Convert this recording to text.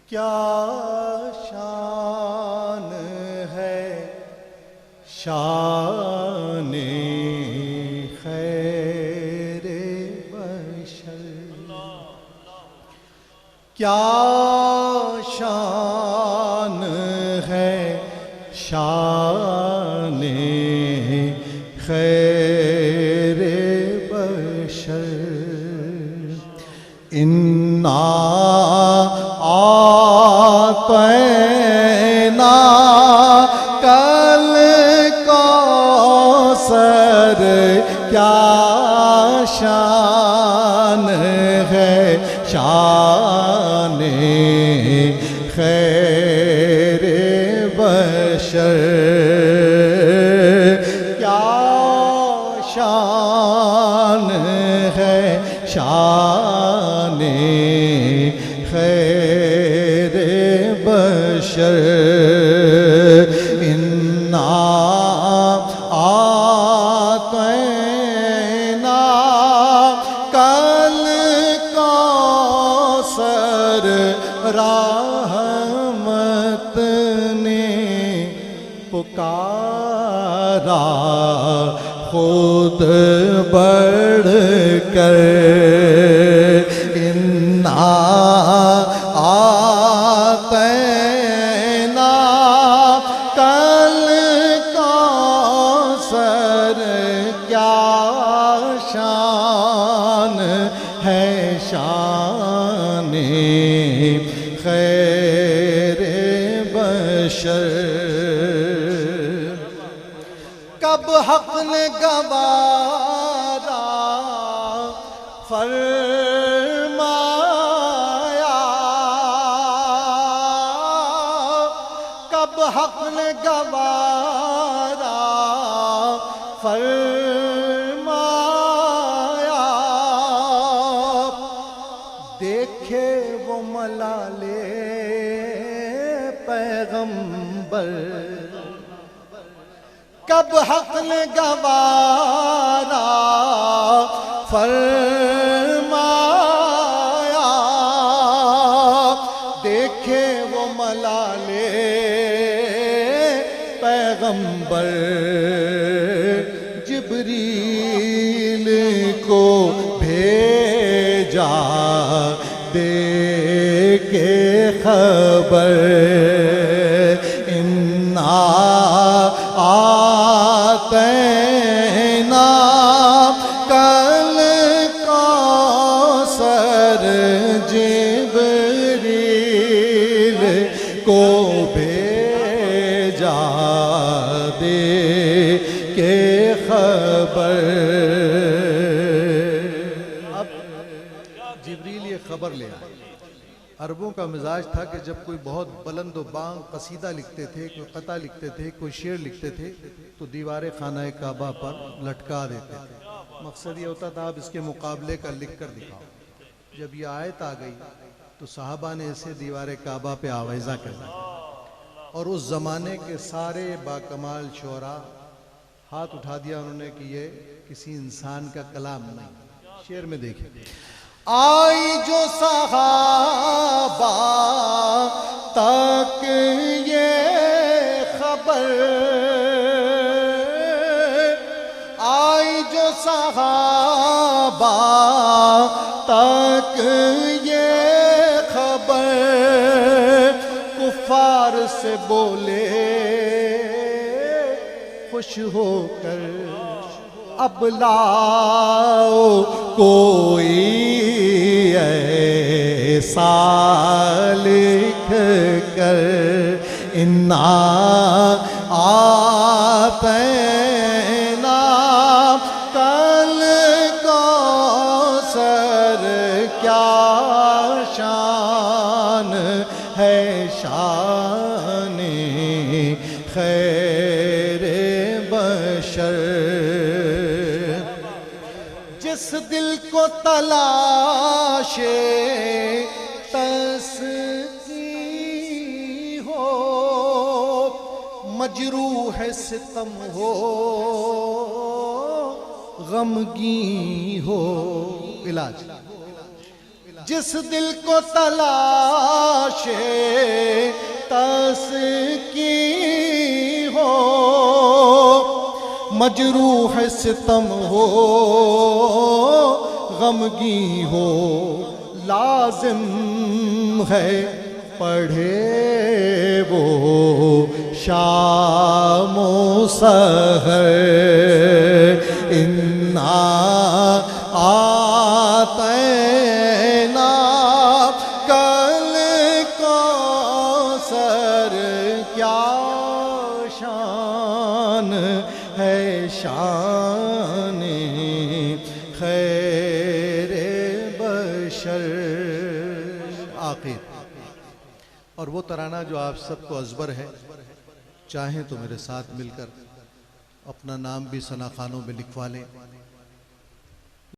क्या शान है शान खैरे बशर, क्या शान है शान खैरे बशर। इन्ना आतैना कल कौसर, क्या शान है शान खैरे बशर, क्या शान है शान खैरे बशर। इन्ना आतैना कल कौसर, रहमत ने पुकारा खुद बढ़ कर। इन्ना आतैना कल कौसर, क्या शान है शान खैरे बशर। कब हक ने गवारा फरमाया, कब हक ने गवारा फरमाया। देखे वो मलाले पैगंबर, कब हक ने गवारा फरमाया। देखे वो मलाले पैगंबर, जिब्रील को भेजा दे के खबर। इन्ना आतैना कल कौसर, जिब्रील को भेजा दे के खबर। अब जिब्रील ये खबर ले आए। अरबों का मिजाज था कि जब कोई बहुत बुलंद बांग कसीदा लिखते थे, कोई कता लिखते थे, कोई शेर लिखते थे, तो दीवार खाना काबा पर लटका देते थे। मकसद ये होता था आप इसके मुकाबले का लिख कर दिखाओ। जब ये आयत आ गई तो साहबा ने इसे दीवार काबा पे आवेजा कर दिया, और उस जमाने के सारे बाकमाल शोरा हाथ उठा दिया उन्होंने कि ये किसी इंसान का कलाम नहीं। शेर में देखिए, आई जो सहाबा तक ये खबर, आई जो सहाबा तक ये खबर, कुफार से बोले खुश होकर, अब लाओ कोई ऐसा लिख कर। इन्ना आतैना कल कौसर, क्या शान है शान खैरे बशर। जिस दिल को तलाशे तस्की हो, मजरूह सितम हो गमगी हो, इलाज। जिस दिल को तलाशे तस्की हो, मजरूह सितम हो, गमगी हो, लाजिम है पढ़े वो शामो सहर। इन्ना आतना कल कौसर, क्या शान है शान खैरे बशर। आखिर और वो तराना जो आप सबको अजबर है, चाहें तो मेरे साथ मिलकर अपना नाम भी सना खानों में लिखवा लें।